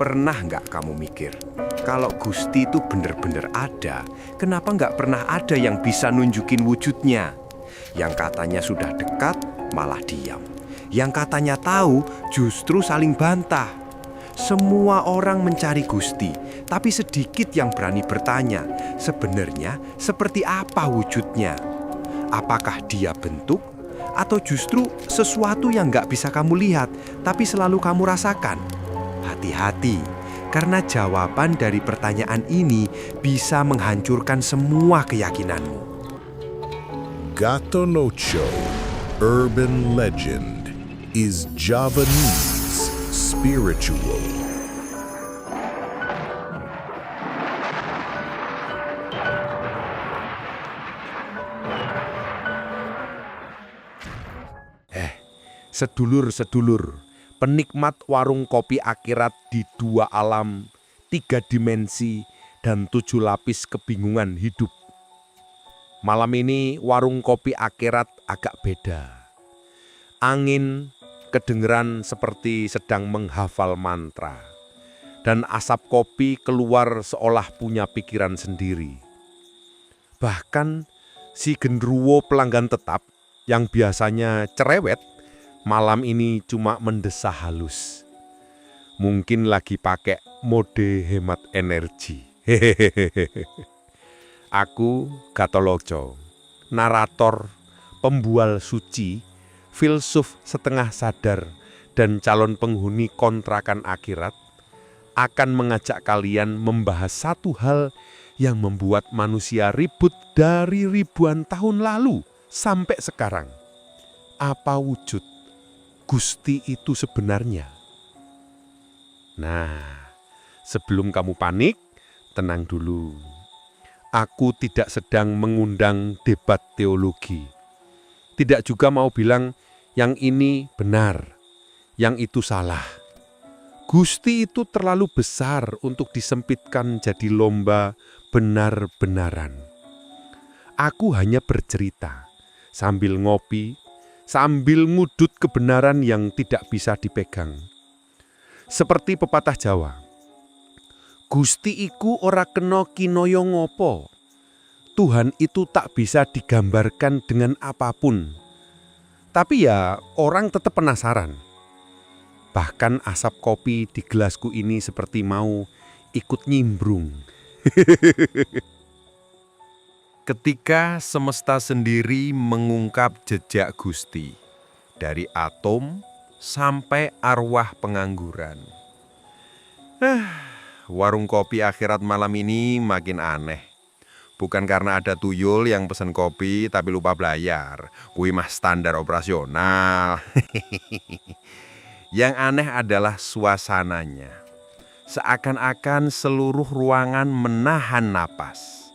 Pernah nggak kamu mikir, kalau Gusti itu bener-bener ada, kenapa nggak pernah ada yang bisa nunjukin wujudnya? Yang katanya sudah dekat, malah diam. Yang katanya tahu, justru saling bantah. Semua orang mencari Gusti, tapi sedikit yang berani bertanya, sebenarnya seperti apa wujudnya? Apakah dia bentuk? Atau justru sesuatu yang nggak bisa kamu lihat, tapi selalu kamu rasakan? Hati-hati, karena jawaban dari pertanyaan ini bisa menghancurkan semua keyakinanmu. Gato Nocho, urban legend, is Javanese spiritual. Sedulur-sedulur, penikmat warung kopi akhirat di 2 alam, 3 dimensi, dan 7 lapis kebingungan hidup. Malam ini warung kopi akhirat agak beda. Angin kedengeran seperti sedang menghafal mantra. Dan asap kopi keluar seolah punya pikiran sendiri. Bahkan si genderuwo pelanggan tetap yang biasanya cerewet, malam ini cuma mendesah halus. Mungkin lagi pakai mode hemat energi. Hehehe. Aku Gato Nocho, narator, pembual suci, filsuf setengah sadar, dan calon penghuni kontrakan akhirat, akan mengajak kalian membahas satu hal yang membuat manusia ribut dari ribuan tahun lalu sampai sekarang. Apa wujud Gusti itu sebenarnya? Nah, sebelum kamu panik, tenang dulu. Aku tidak sedang mengundang debat teologi. Tidak juga mau bilang yang ini benar, yang itu salah. Gusti itu terlalu besar untuk disempitkan jadi lomba benar-benaran. Aku hanya bercerita sambil ngopi, sambil ngudut kebenaran yang tidak bisa dipegang. Seperti pepatah Jawa, Gusti iku ora kena kinaya ngopo. Tuhan itu tak bisa digambarkan dengan apapun. Tapi ya orang tetap penasaran. Bahkan asap kopi di gelasku ini seperti mau ikut nyimbrung. Ketika semesta sendiri mengungkap jejak Gusti, dari atom sampai arwah pengangguran. Warung kopi akhirat malam ini makin aneh. Bukan karena ada tuyul yang pesen kopi tapi lupa bayar. Kuwi mah standar operasional. Yang aneh adalah suasananya. Seakan-akan seluruh ruangan menahan napas.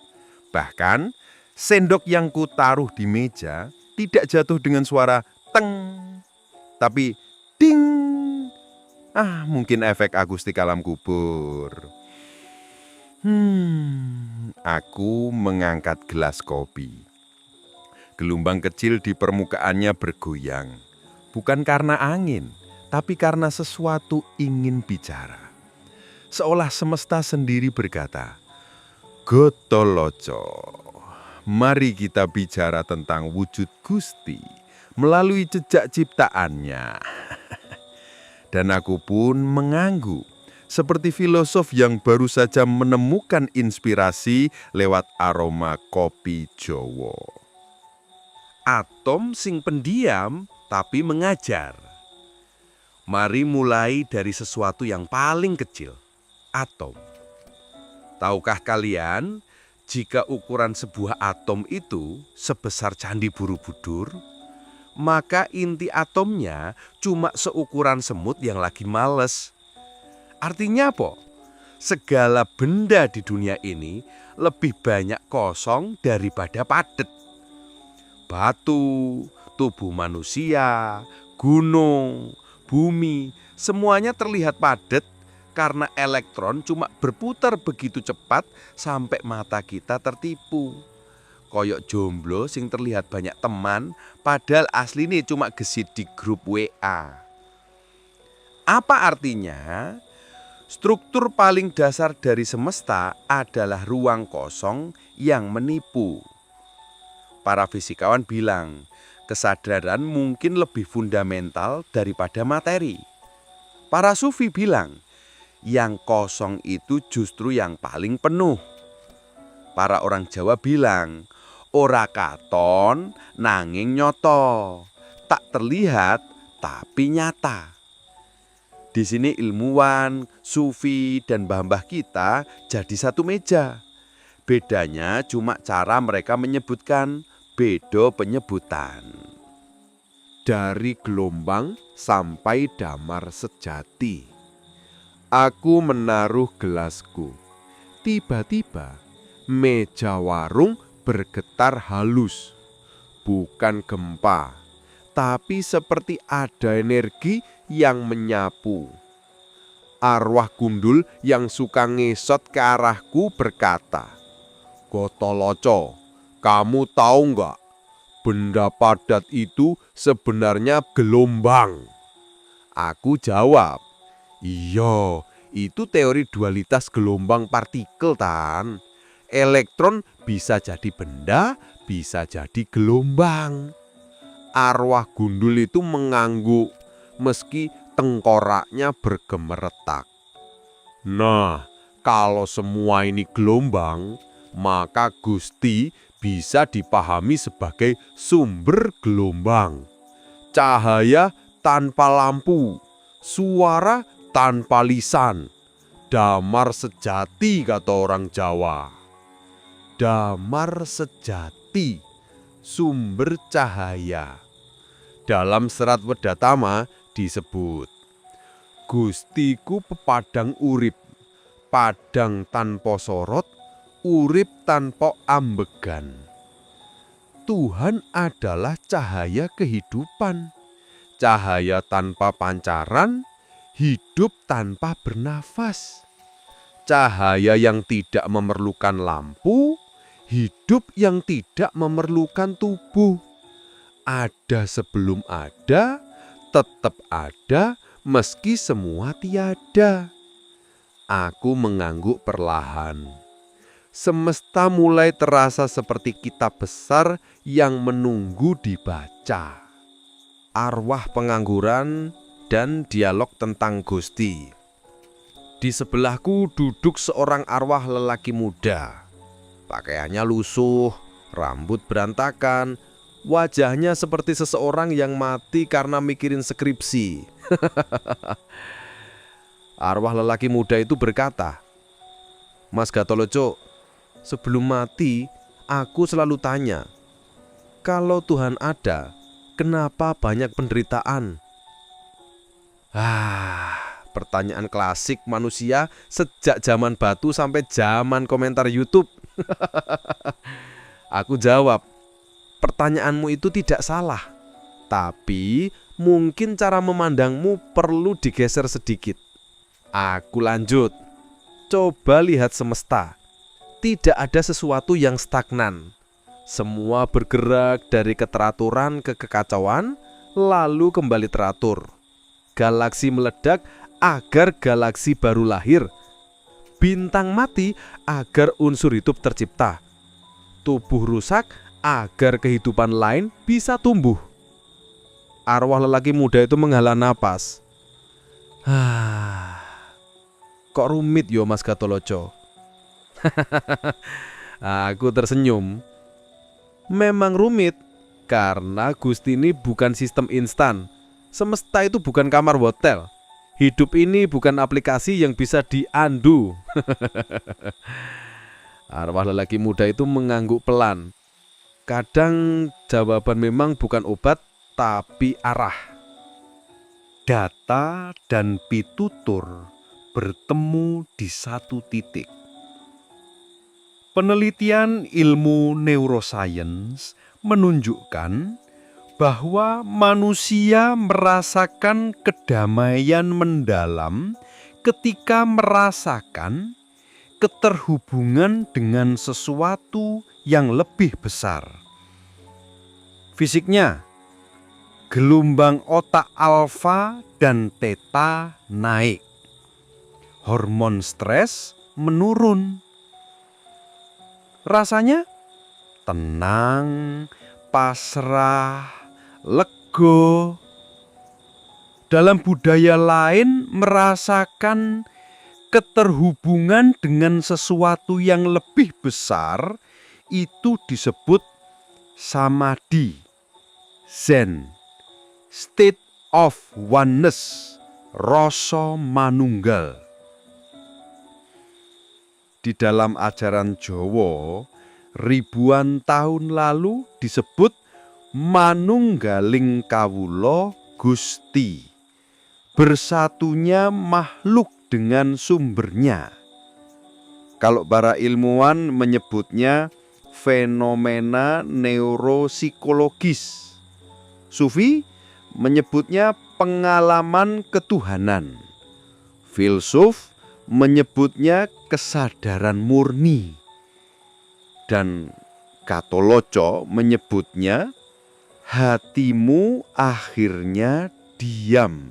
Bahkan sendok yang kutaruh di meja tidak jatuh dengan suara teng, tapi ding. Mungkin efek akustik alam kubur. Aku mengangkat gelas kopi. Gelombang kecil di permukaannya bergoyang. Bukan karena angin, tapi karena sesuatu ingin bicara. Seolah semesta sendiri berkata, Gato Nocho, mari kita bicara tentang wujud Gusti melalui jejak ciptaannya. Dan aku pun mengangguk, seperti filosof yang baru saja menemukan inspirasi lewat aroma kopi Jowo. Atom sing pendiam tapi mengajar. Mari mulai dari sesuatu yang paling kecil, atom. Tahukah kalian, jika ukuran sebuah atom itu sebesar Candi Borobudur, maka inti atomnya cuma seukuran semut yang lagi males. Artinya apa? Segala benda di dunia ini lebih banyak kosong daripada padat. Batu, tubuh manusia, gunung, bumi, semuanya terlihat padat karena elektron cuma berputar begitu cepat sampai mata kita tertipu. Koyok jomblo sing terlihat banyak teman, padahal aslinya cuma gesit di grup WA. Apa artinya? Struktur paling dasar dari semesta adalah ruang kosong yang menipu. Para fisikawan bilang, kesadaran mungkin lebih fundamental daripada materi. Para sufi bilang, yang kosong itu justru yang paling penuh. Para orang Jawa bilang, ora katon nanging nyoto, tak terlihat tapi nyata. Di sini ilmuwan, sufi, dan mbah-mbah kita jadi satu meja. Bedanya cuma cara mereka menyebutkan, beda penyebutan. Dari gelombang sampai damar sejati. Aku menaruh gelasku. Tiba-tiba meja warung bergetar halus. Bukan gempa, tapi seperti ada energi yang menyapu. Arwah gundul yang suka ngesot ke arahku berkata, "Gotoloco, kamu tahu nggak? Benda padat itu sebenarnya gelombang." Aku jawab, "Iya, itu teori dualitas gelombang partikel Tan. Elektron bisa jadi benda, bisa jadi gelombang." Arwah gundul itu mengangguk meski tengkoraknya bergemeretak. "Nah, kalau semua ini gelombang, maka Gusti bisa dipahami sebagai sumber gelombang. Cahaya tanpa lampu, suara tanpa lisan. Damar sejati kata orang Jawa." Damar sejati, sumber cahaya. Dalam serat Wedatama disebut, "Gustiku pepadang urip, padang tanpa sorot, urip tanpa ambegan." Tuhan adalah cahaya kehidupan, cahaya tanpa pancaran, hidup tanpa bernafas. Cahaya yang tidak memerlukan lampu, hidup yang tidak memerlukan tubuh. Ada sebelum ada, tetap ada meski semua tiada. Aku mengangguk perlahan. Semesta mulai terasa seperti kitab besar yang menunggu dibaca. Arwah pengangguran dan dialog tentang Gusti. Di sebelahku duduk seorang arwah lelaki muda. Pakaiannya lusuh, rambut berantakan, wajahnya seperti seseorang yang mati karena mikirin skripsi. Arwah lelaki muda itu berkata, "Mas Gatholoco, sebelum mati aku selalu tanya, kalau Tuhan ada, kenapa banyak penderitaan?" Pertanyaan klasik manusia sejak zaman batu sampai zaman komentar YouTube. Aku jawab, "Pertanyaanmu itu tidak salah, tapi mungkin cara memandangmu perlu digeser sedikit." Aku lanjut, "Coba lihat semesta. Tidak ada sesuatu yang stagnan. Semua bergerak dari keteraturan ke kekacauan, lalu kembali teratur. Galaksi meledak agar galaksi baru lahir. Bintang mati agar unsur hidup tercipta. Tubuh rusak agar kehidupan lain bisa tumbuh." Arwah lelaki muda itu menghela napas. Kok rumit yo Mas Gatholoco? Aku tersenyum. Memang rumit, karena Gusti ini bukan sistem instan. Semesta itu bukan kamar hotel. Hidup ini bukan aplikasi yang bisa diunduh. Arwah lelaki muda itu mengangguk pelan. Kadang jawaban memang bukan obat, tapi arah. Data dan pitutur bertemu di satu titik. Penelitian ilmu neuroscience menunjukkan bahwa manusia merasakan kedamaian mendalam ketika merasakan keterhubungan dengan sesuatu yang lebih besar. Fisiknya, gelombang otak alfa dan theta naik. hormon stres menurun. Rasanya tenang, pasrah, lega. Dalam budaya lain, merasakan keterhubungan dengan sesuatu yang lebih besar itu disebut samadhi, zen, state of oneness, rasa manunggal. Di dalam ajaran Jawa, ribuan tahun lalu disebut manunggaling kawula Gusti, bersatunya makhluk dengan sumbernya. Kalau para ilmuwan menyebutnya fenomena neuropsikologis, Sufi menyebutnya pengalaman ketuhanan, filsuf menyebutnya kesadaran murni, dan Katoloco menyebutnya hatimu akhirnya diam.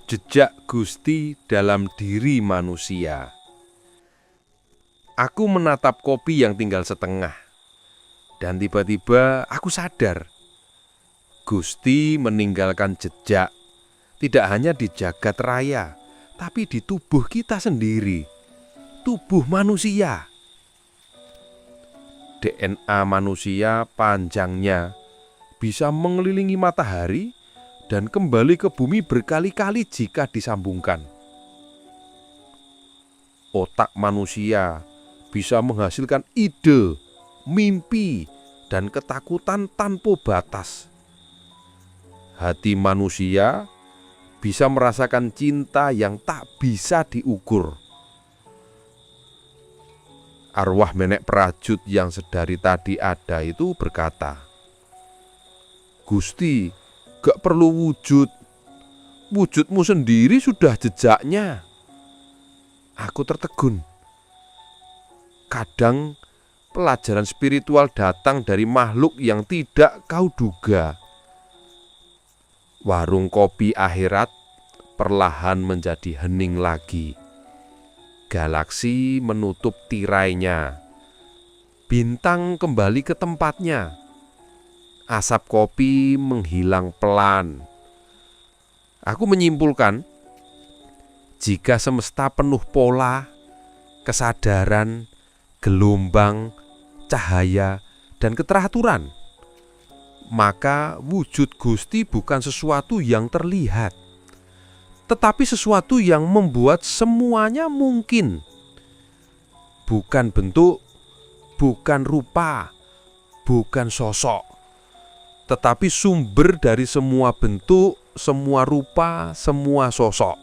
Jejak Gusti dalam diri manusia. Aku menatap kopi yang tinggal setengah, dan tiba-tiba aku sadar Gusti meninggalkan jejak tidak hanya di jagat raya, tapi di tubuh kita sendiri, tubuh manusia. DNA manusia panjangnya bisa mengelilingi matahari dan kembali ke bumi berkali-kali jika disambungkan. Otak manusia bisa menghasilkan ide, mimpi, dan ketakutan tanpa batas. Hati manusia bisa merasakan cinta yang tak bisa diukur. Arwah nenek Prajut yang sedari tadi ada itu berkata, Gusti, gak perlu wujud. Wujudmu sendiri sudah jejaknya. Aku tertegun. Kadang pelajaran spiritual datang dari makhluk yang tidak kau duga. Warung kopi akhirat perlahan menjadi hening lagi. Galaksi menutup tirainya. Bintang kembali ke tempatnya. Asap kopi menghilang pelan. Aku menyimpulkan, jika semesta penuh pola, kesadaran, gelombang, cahaya, dan keteraturan, maka wujud Gusti bukan sesuatu yang terlihat, tetapi sesuatu yang membuat semuanya mungkin. Bukan bentuk, bukan rupa, bukan sosok, tetapi sumber dari semua bentuk, semua rupa, semua sosok.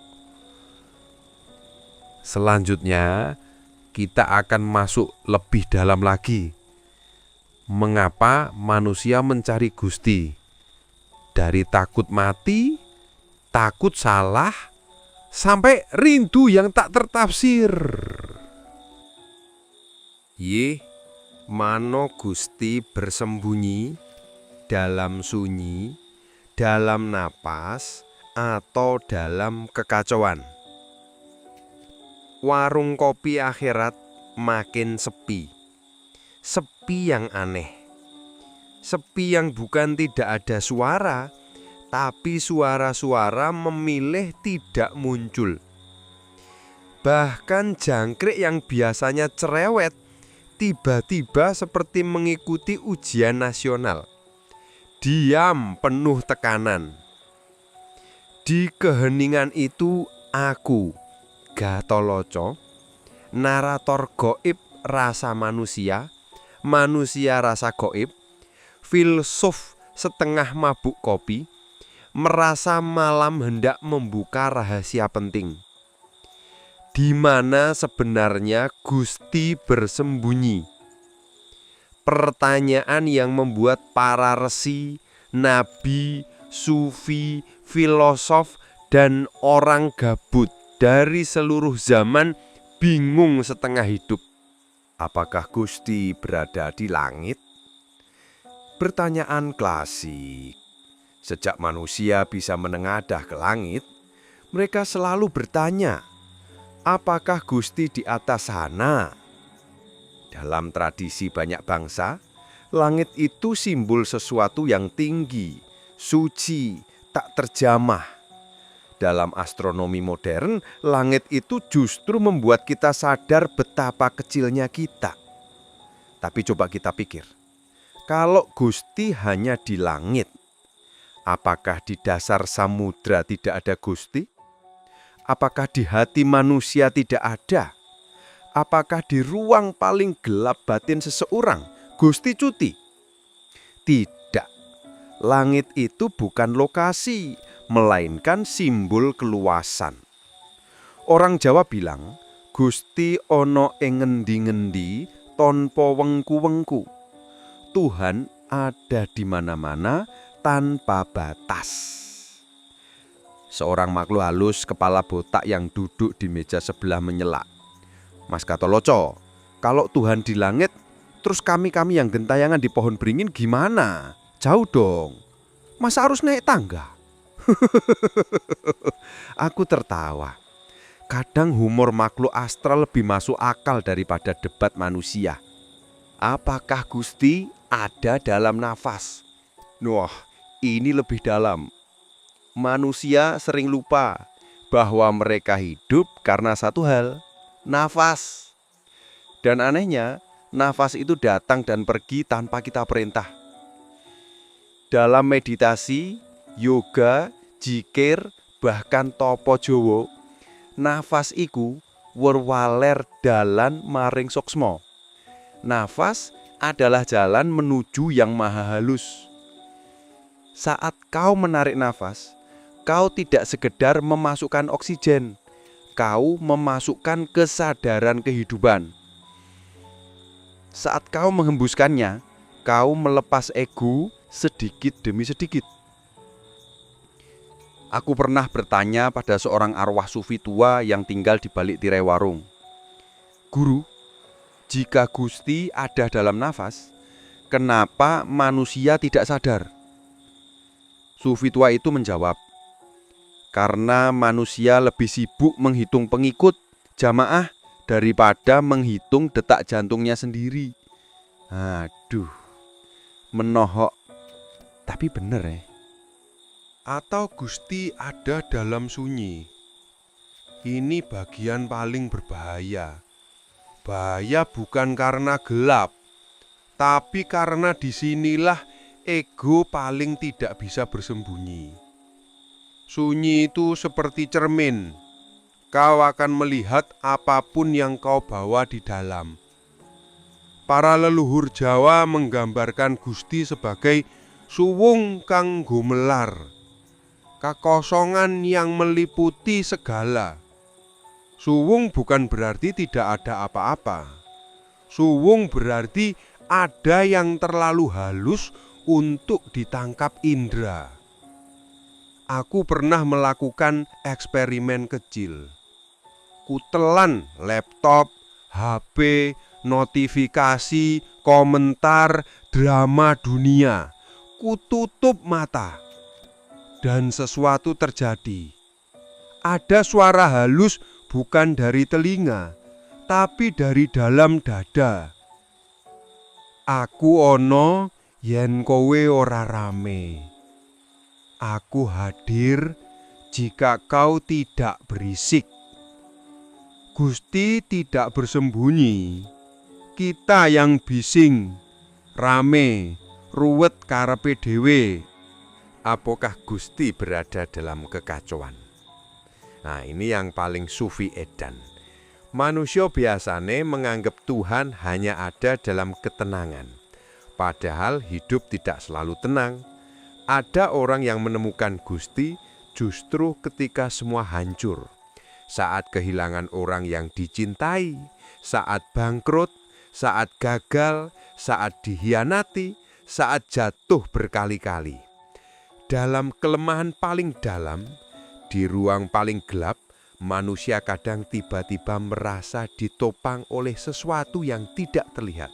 Selanjutnya, kita akan masuk lebih dalam lagi. Mengapa manusia mencari Gusti? Dari takut mati, takut salah, sampai rindu yang tak tertafsir. Ye, mano Gusti bersembunyi dalam sunyi, dalam napas, atau dalam kekacauan. Warung kopi akhirat makin sepi. Sepi yang aneh. Sepi yang bukan tidak ada suara, tapi suara-suara memilih tidak muncul. Bahkan jangkrik yang biasanya cerewet, tiba-tiba seperti mengikuti ujian nasional. Diam penuh tekanan. Di keheningan itu aku, Gatoloco, narator goib rasa manusia, manusia rasa goib, filsuf setengah mabuk kopi, merasa malam hendak membuka rahasia penting. Di mana sebenarnya Gusti bersembunyi? Pertanyaan yang membuat para resi, nabi, sufi, filosof, dan orang gabut dari seluruh zaman bingung setengah hidup. Apakah Gusti berada di langit? Pertanyaan klasik. Sejak manusia bisa menengadah ke langit, mereka selalu bertanya, Apakah Gusti di atas sana? Dalam tradisi banyak bangsa, langit itu simbol sesuatu yang tinggi, suci, tak terjamah. Dalam astronomi modern, langit itu justru membuat kita sadar betapa kecilnya kita. Tapi coba kita pikir, kalau Gusti hanya di langit, apakah di dasar samudra tidak ada Gusti? Apakah di hati manusia tidak ada? Apakah di ruang paling gelap batin seseorang Gusti cuti? Tidak. Langit itu bukan lokasi, melainkan simbol keluasan. Orang Jawa bilang, Gusti ono ing ngendi-ngendi tanpa wengku-wengku. Tuhan ada di mana-mana tanpa batas. Seorang makhluk halus kepala botak yang duduk di meja sebelah menyela. Mas Gatoloco, kalau Tuhan di langit, terus kami yang gentayangan di pohon beringin gimana? Jauh dong. Masa harus naik tangga? Aku tertawa. Kadang humor makhluk astral lebih masuk akal daripada debat manusia. Apakah Gusti ada dalam nafas? Wah, ini lebih dalam. Manusia sering lupa bahwa mereka hidup karena satu hal, nafas. Dan anehnya, nafas itu datang dan pergi tanpa kita perintah. Dalam meditasi, yoga, jikir, bahkan topo Jowo, nafas iku werwaler dalan maring soksmo. Nafas adalah jalan menuju yang maha halus. Saat kau menarik nafas, kau tidak sekedar memasukkan oksigen, kau memasukkan kesadaran kehidupan. Saat kau menghembuskannya, kau melepas ego sedikit demi sedikit. Aku pernah bertanya pada seorang arwah sufi tua yang tinggal di balik tirai warung. Guru, jika Gusti ada dalam nafas, kenapa manusia tidak sadar? Sufi tua itu menjawab, karena manusia lebih sibuk menghitung pengikut jamaah daripada menghitung detak jantungnya sendiri. Aduh, menohok. Tapi bener ya. Atau Gusti ada dalam sunyi. Ini bagian paling berbahaya. Bahaya bukan karena gelap, tapi karena disinilah ego paling tidak bisa bersembunyi. Sunyi itu seperti cermin. Kau akan melihat apapun yang kau bawa di dalam. Para leluhur Jawa menggambarkan Gusti sebagai suwung kang gumelar, kekosongan yang meliputi segala. Suwung bukan berarti tidak ada apa-apa. Suwung berarti ada yang terlalu halus untuk ditangkap indera. Aku pernah melakukan eksperimen kecil. Kutelan laptop, HP, notifikasi, komentar, drama dunia. Kututup mata. Dan sesuatu terjadi. Ada suara halus bukan dari telinga, tapi dari dalam dada. Aku ono yen kowe ora rame. Aku hadir jika kau tidak berisik. Gusti tidak bersembunyi. Kita yang bising, rame, ruwet karepe dhewe. Apakah Gusti berada dalam kekacauan? Nah, ini yang paling sufi edan. Manusia biasanya menganggap Tuhan hanya ada dalam ketenangan. Padahal hidup tidak selalu tenang. Ada orang yang menemukan Gusti justru ketika semua hancur. Saat kehilangan orang yang dicintai, saat bangkrut, saat gagal, saat dihianati, saat jatuh berkali-kali. Dalam kelemahan paling dalam, di ruang paling gelap, manusia kadang tiba-tiba merasa ditopang oleh sesuatu yang tidak terlihat.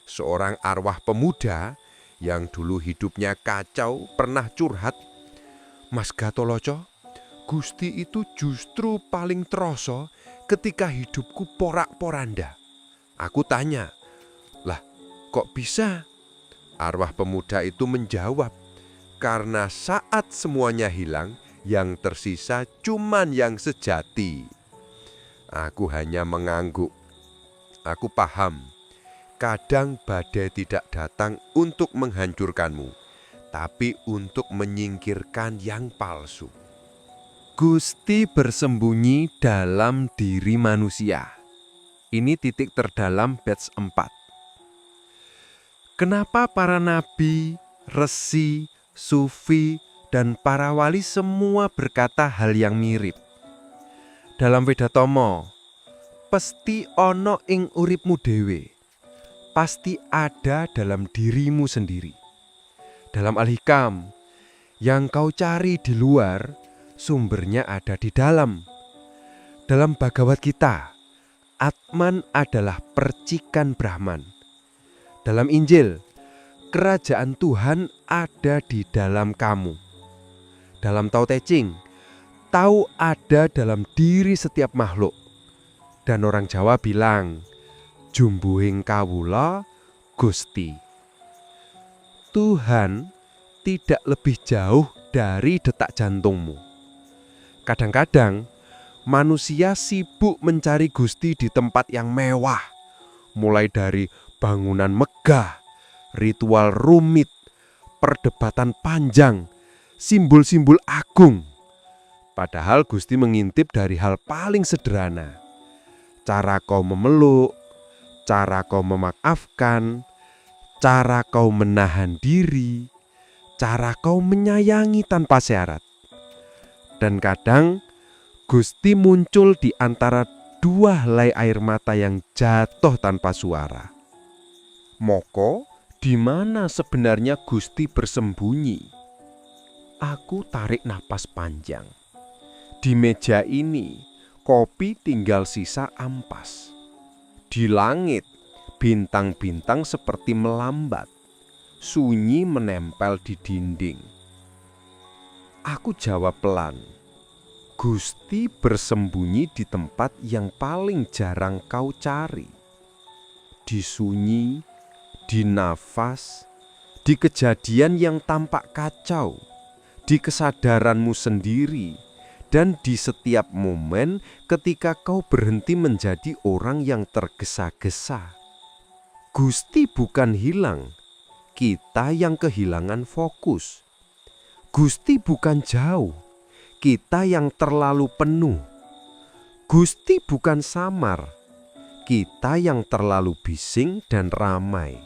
Seorang arwah pemuda yang dulu hidupnya kacau pernah curhat, Mas Gatoloco, Gusti itu justru paling terasa ketika hidupku porak-poranda. Aku tanya, "Lah, kok bisa?" Arwah pemuda itu menjawab, "Karena saat semuanya hilang, yang tersisa cuman yang sejati." Aku hanya mengangguk. Aku paham, kadang badai tidak datang untuk menghancurkanmu, tapi untuk menyingkirkan yang palsu. Gusti bersembunyi dalam diri manusia. Ini titik terdalam batch 4. Kenapa para nabi, resi, sufi, dan para wali semua berkata hal yang mirip? Dalam Wedatomo, pasti ono ing uripmu dewe, pasti ada dalam dirimu sendiri. Dalam Al-Hikam, yang kau cari di luar, sumbernya ada di dalam. Dalam Bhagavad Gita, Atman adalah percikan Brahman. Dalam Injil, kerajaan Tuhan ada di dalam kamu. Dalam Tao Te Ching, tahu ada dalam diri setiap makhluk. Dan orang Jawa bilang, jumbuhing kawula Gusti. Tuhan tidak lebih jauh dari detak jantungmu. Kadang-kadang manusia sibuk mencari Gusti di tempat yang mewah, mulai dari bangunan megah, ritual rumit, perdebatan panjang, simbol-simbol agung. Padahal Gusti mengintip dari hal paling sederhana. Cara kau memeluk, cara kau memaafkan, cara kau menahan diri, cara kau menyayangi tanpa syarat. Dan kadang Gusti muncul di antara dua helai air mata yang jatuh tanpa suara. Moko, di mana sebenarnya Gusti bersembunyi? Aku tarik napas panjang. Di meja ini, kopi tinggal sisa ampas. Di langit, bintang-bintang seperti melambat. Sunyi menempel di dinding. Aku jawab pelan. Gusti bersembunyi di tempat yang paling jarang kau cari. Di sunyi, di nafas, di kejadian yang tampak kacau, di kesadaranmu sendiri, dan di setiap momen ketika kau berhenti menjadi orang yang tergesa-gesa. Gusti bukan hilang, kita yang kehilangan fokus. Gusti bukan jauh, kita yang terlalu penuh. Gusti bukan samar, kita yang terlalu bising dan ramai.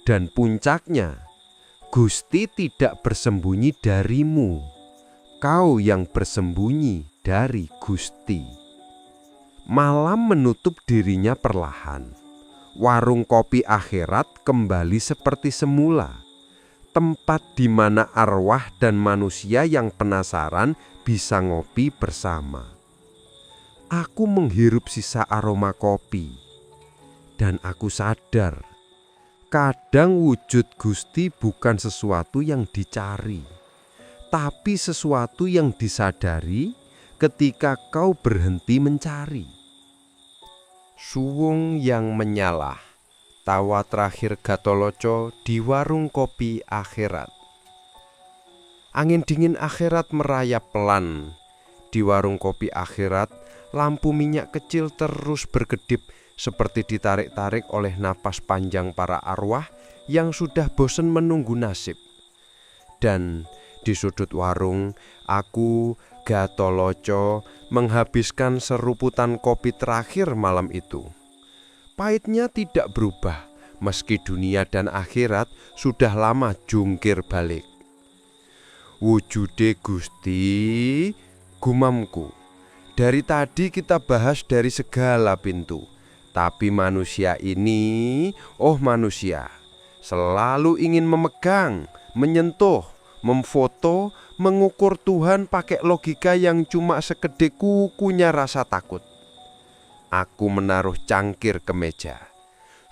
Dan puncaknya, Gusti tidak bersembunyi darimu, kau yang bersembunyi dari Gusti. Malam menutup dirinya perlahan. Warung kopi akhirat kembali seperti semula. Tempat di mana arwah dan manusia yang penasaran bisa ngopi bersama. Aku menghirup sisa aroma kopi. Dan aku sadar, kadang wujud Gusti bukan sesuatu yang dicari, tapi sesuatu yang disadari ketika kau berhenti mencari. Suwung yang menyala, tawa terakhir Gatholoco di warung kopi akhirat. Angin dingin akhirat merayap pelan. Di warung kopi akhirat, lampu minyak kecil terus berkedip seperti ditarik-tarik oleh napas panjang para arwah yang sudah bosan menunggu nasib. Dan di sudut warung, aku, Gatholoco, menghabiskan seruputan kopi terakhir malam itu. Pahitnya tidak berubah, meski dunia dan akhirat sudah lama jungkir balik. Wujude Gusti, gumamku. Dari tadi kita bahas dari segala pintu. Tapi manusia ini, oh manusia, selalu ingin memegang, menyentuh, memfoto, mengukur Tuhan pakai logika yang cuma sekedek kukunya rasa takut. Aku menaruh cangkir ke meja.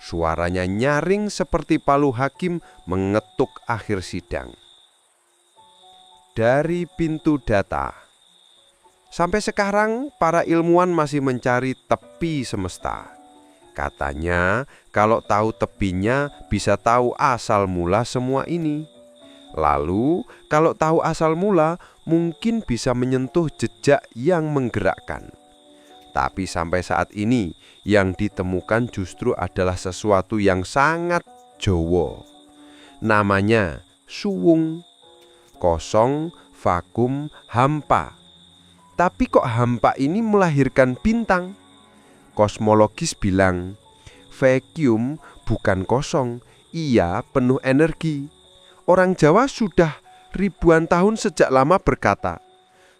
Suaranya nyaring seperti palu hakim mengetuk akhir sidang. Dari pintu data, Sampai sekarang para ilmuwan masih mencari tepi semesta. Katanya kalau tahu tepinya bisa tahu asal mula semua ini. Lalu kalau tahu asal mula mungkin bisa menyentuh jejak yang menggerakkan. Tapi sampai saat ini yang ditemukan justru adalah sesuatu yang sangat Jawa. Namanya suwung, kosong, vakum, hampa. Tapi kok hampa ini melahirkan bintang? Kosmologis bilang, vacuum bukan kosong, ia penuh energi. Orang Jawa sudah ribuan tahun sejak lama berkata,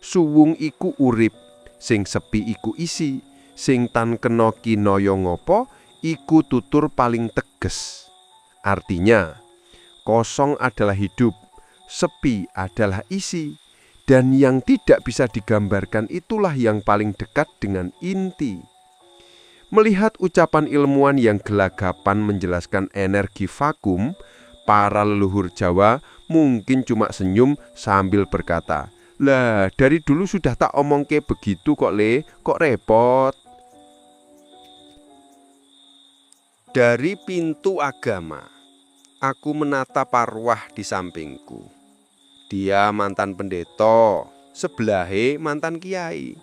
suwung iku urip, sing sepi iku isi, sing tan kena kinaya ngopo, iku tutur paling teges. Artinya, kosong adalah hidup, sepi adalah isi, dan yang tidak bisa digambarkan itulah yang paling dekat dengan inti. Melihat ucapan ilmuwan yang gelagapan menjelaskan energi vakum, para leluhur Jawa mungkin cuma senyum sambil berkata, "Lah, dari dulu sudah tak omongke begitu kok Le, kok repot?" Dari pintu agama, aku menatap arwah di sampingku. Dia mantan pendeta, sebelahe mantan kiai.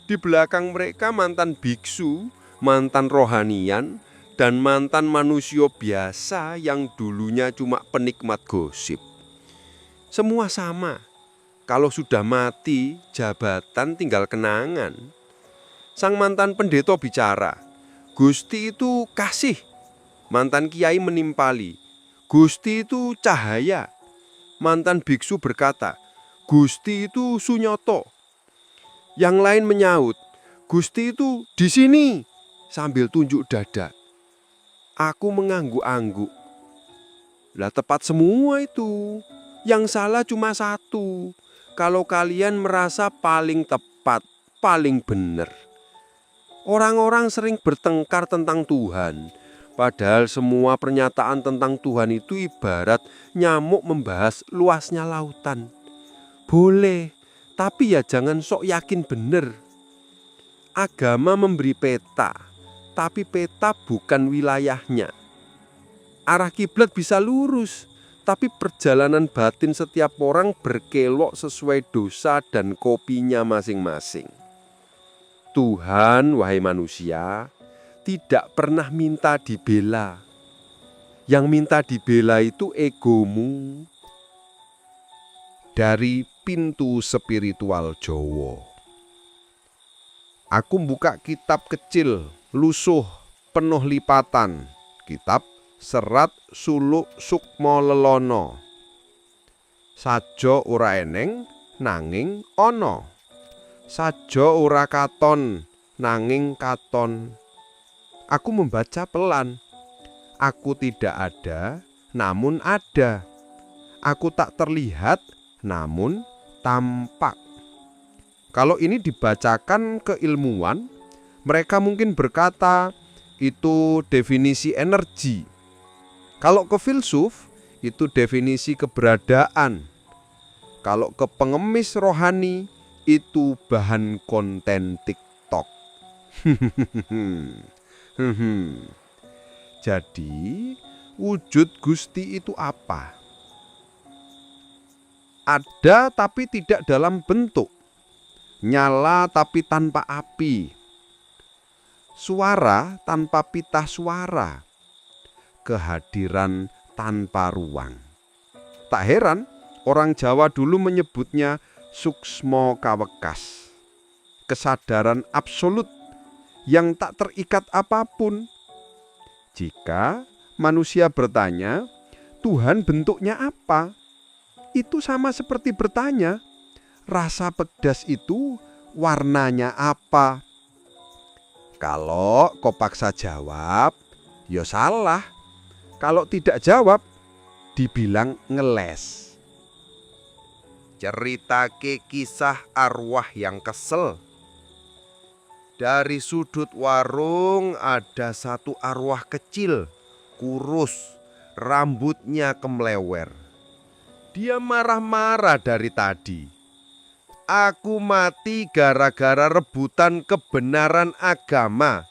Di belakang mereka mantan biksu, mantan rohanian, dan mantan manusia biasa yang dulunya cuma penikmat gosip. Semua sama. Kalau sudah mati, jabatan tinggal kenangan. Sang mantan pendeta bicara, "Gusti itu kasih." Mantan kiai menimpali, "Gusti itu cahaya." Mantan biksu berkata, "Gusti itu sunyoto." Yang lain menyaut, "Gusti itu di sini," sambil tunjuk dada. Aku mengangguk-angguk. Lah tepat semua itu. Yang salah cuma satu. Kalau kalian merasa paling tepat, paling benar. Orang-orang sering bertengkar tentang Tuhan. Padahal semua pernyataan tentang Tuhan itu ibarat nyamuk membahas luasnya lautan. Boleh, tapi ya jangan sok yakin bener. Agama memberi peta, tapi peta bukan wilayahnya. Arah kiblat bisa lurus, tapi perjalanan batin setiap orang berkelok sesuai dosa dan kopinya masing-masing. Tuhan, wahai manusia, tidak pernah minta dibela. Yang minta dibela itu egomu. Dari pintu spiritual Jawa. Aku buka kitab kecil, lusuh, penuh lipatan. Kitab Serat Suluk Sukma Lelono. Saja ora eneng, nanging ana. Saja ora katon, nanging katon. Aku membaca pelan. Aku tidak ada, namun ada. Aku tak terlihat, namun tampak. Kalau ini dibacakan ke ilmuwan, mereka mungkin berkata, itu definisi energi. Kalau ke filsuf, itu definisi keberadaan. Kalau ke pengemis rohani, itu bahan konten TikTok. Jadi, wujud Gusti itu apa? Ada tapi tidak dalam bentuk. Nyala tapi tanpa api. Suara tanpa pita suara. Kehadiran tanpa ruang. Tak heran orang Jawa dulu menyebutnya suksmo kawekas. Kesadaran absolut yang tak terikat apapun. Jika manusia bertanya, Tuhan bentuknya apa? Itu sama seperti bertanya, rasa pedas itu warnanya apa? Kalau kau paksa jawab, ya salah. Kalau tidak jawab, dibilang ngeles. Ceritake kisah arwah yang kesel. Dari sudut warung ada satu arwah kecil, kurus, rambutnya kemlewer. Dia marah-marah dari tadi. Aku mati gara-gara rebutan kebenaran agama.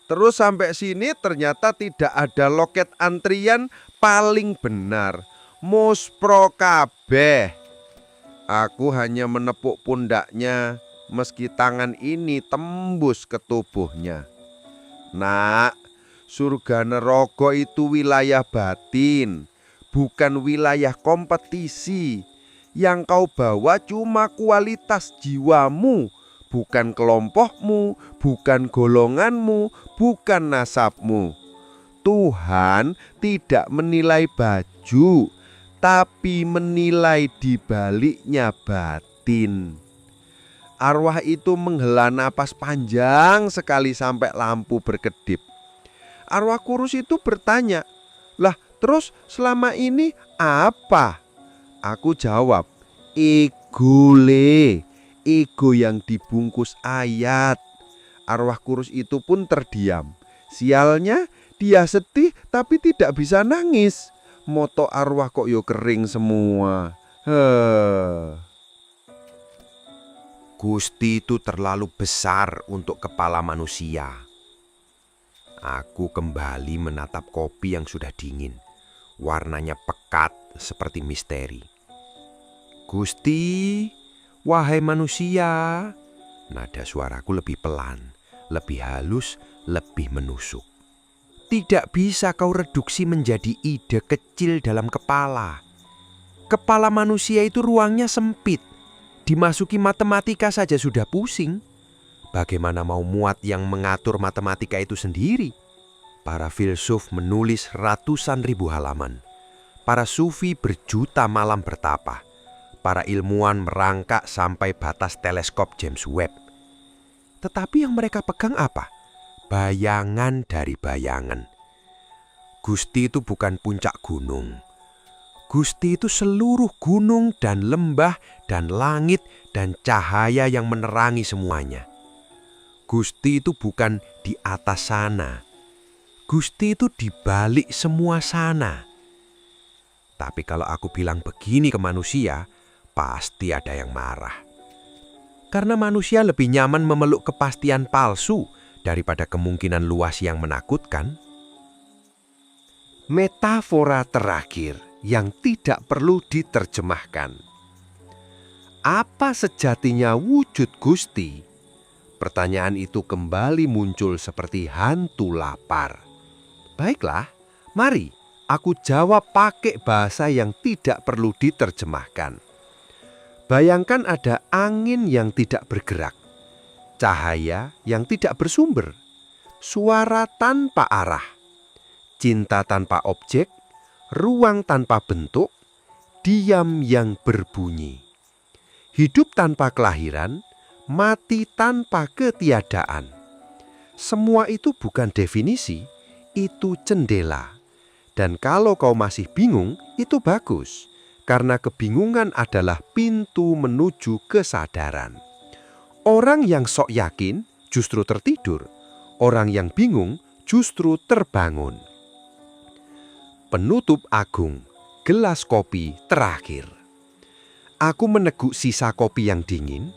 Terus sampai sini ternyata tidak ada loket antrian paling benar. Muspro kabeh. Aku hanya menepuk pundaknya meski tangan ini tembus ke tubuhnya. Nak, surga neraka itu wilayah batin, bukan wilayah kompetisi. Yang kau bawa cuma kualitas jiwamu, bukan kelompokmu, bukan golonganmu, bukan nasabmu. Tuhan tidak menilai baju, tapi menilai di baliknya batin. Arwah itu menghela napas panjang sekali sampai lampu berkedip. Arwah kurus itu bertanya, "Lah, terus selama ini apa?" Aku jawab, "Ego le, ego yang dibungkus ayat." Arwah kurus itu pun terdiam. Sialnya, dia sedih tapi tidak bisa nangis. Moto arwah kok yo kering semua. Gusti itu terlalu besar untuk kepala manusia. Aku kembali menatap kopi yang sudah dingin. Warnanya pekat seperti misteri. "Gusti, wahai manusia." Nada suaraku lebih pelan, lebih halus, lebih menusuk. Tidak bisa kau reduksi menjadi ide kecil dalam kepala. Kepala manusia itu ruangnya sempit. Dimasuki matematika saja sudah pusing. Bagaimana mau muat yang mengatur matematika itu sendiri? Para filsuf menulis ratusan ribu halaman. Para sufi berjuta malam bertapa. Para ilmuwan merangkak sampai batas teleskop James Webb. Tetapi yang mereka pegang apa? Bayangan dari bayangan. Gusti itu bukan puncak gunung. Gusti itu seluruh gunung dan lembah dan langit dan cahaya yang menerangi semuanya. Gusti itu bukan di atas sana. Gusti itu di balik semua sana. Tapi kalau aku bilang begini ke manusia, pasti ada yang marah. Karena manusia lebih nyaman memeluk kepastian palsu daripada kemungkinan luas yang menakutkan. Metafora terakhir yang tidak perlu diterjemahkan. Apa sejatinya wujud Gusti? Pertanyaan itu kembali muncul seperti hantu lapar. Baiklah, mari aku jawab pakai bahasa yang tidak perlu diterjemahkan. Bayangkan ada angin yang tidak bergerak, cahaya yang tidak bersumber, suara tanpa arah, cinta tanpa objek, ruang tanpa bentuk, diam yang berbunyi. Hidup tanpa kelahiran, mati tanpa ketiadaan. Semua itu bukan definisi, itu jendela. Dan kalau kau masih bingung, itu bagus. Karena kebingungan adalah pintu menuju kesadaran. Orang yang sok yakin justru tertidur. Orang yang bingung justru terbangun. Penutup agung, gelas kopi terakhir. Aku meneguk sisa kopi yang dingin.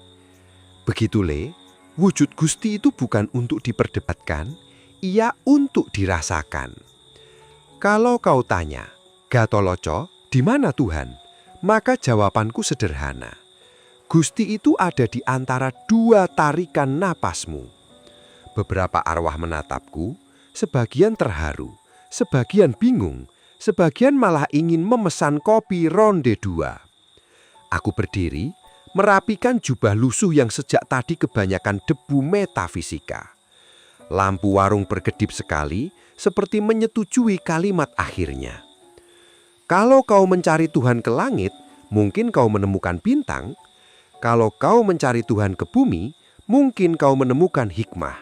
Begitu le, wujud Gusti itu bukan untuk diperdebatkan, ia untuk dirasakan. Kalau kau tanya, Gatoloco, di mana Tuhan? Maka jawabanku sederhana. Gusti itu ada di antara dua tarikan napasmu. Beberapa arwah menatapku, sebagian terharu, sebagian bingung, sebagian malah ingin memesan kopi ronde 2. Aku berdiri, merapikan jubah lusuh yang sejak tadi kebanyakan debu metafisika. Lampu warung berkedip sekali, seperti menyetujui kalimat akhirnya. Kalau kau mencari Tuhan ke langit, mungkin kau menemukan bintang. Kalau kau mencari Tuhan ke bumi, mungkin kau menemukan hikmah.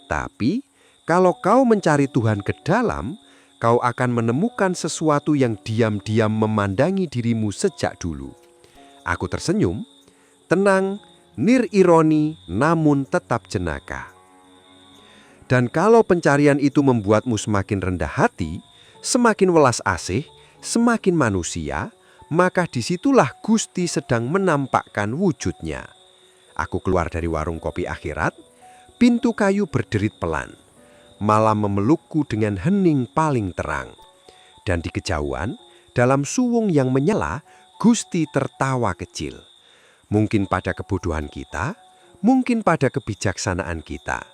Tapi, kalau kau mencari Tuhan ke dalam, kau akan menemukan sesuatu yang diam-diam memandangi dirimu sejak dulu. Aku tersenyum, tenang, nirironi, namun tetap jenaka. Dan kalau pencarian itu membuatmu semakin rendah hati, semakin welas asih, semakin manusia, maka disitulah Gusti sedang menampakkan wujudnya. Aku keluar dari warung kopi akhirat, pintu kayu berderit pelan, malam memelukku dengan hening paling terang. Dan di kejauhan, dalam suwung yang menyala, Gusti tertawa kecil. Mungkin pada kebodohan kita, mungkin pada kebijaksanaan kita,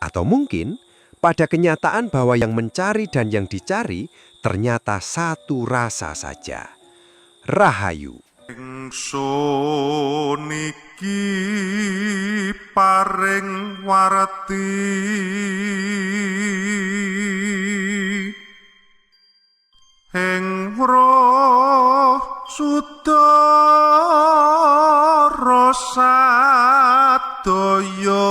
atau mungkin pada kenyataan bahwa yang mencari dan yang dicari ternyata satu rasa saja. Rahayu. Ingsun iki paring warti ing roh sudara sadaya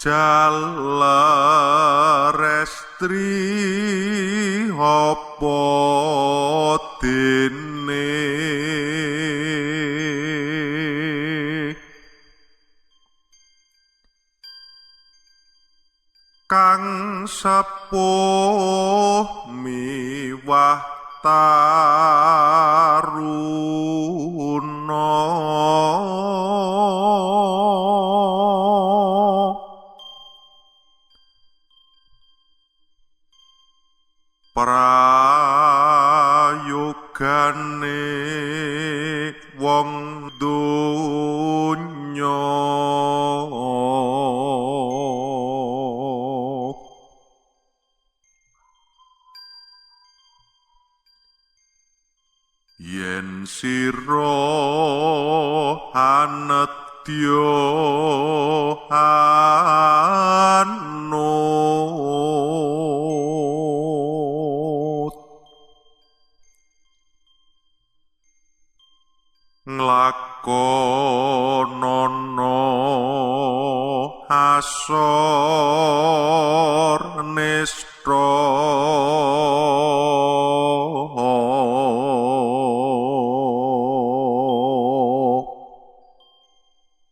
Jalarestri apa dene kang sepuh miwah taruna prayogane wong donya yen sira anetya anut nglakonana asor nisbah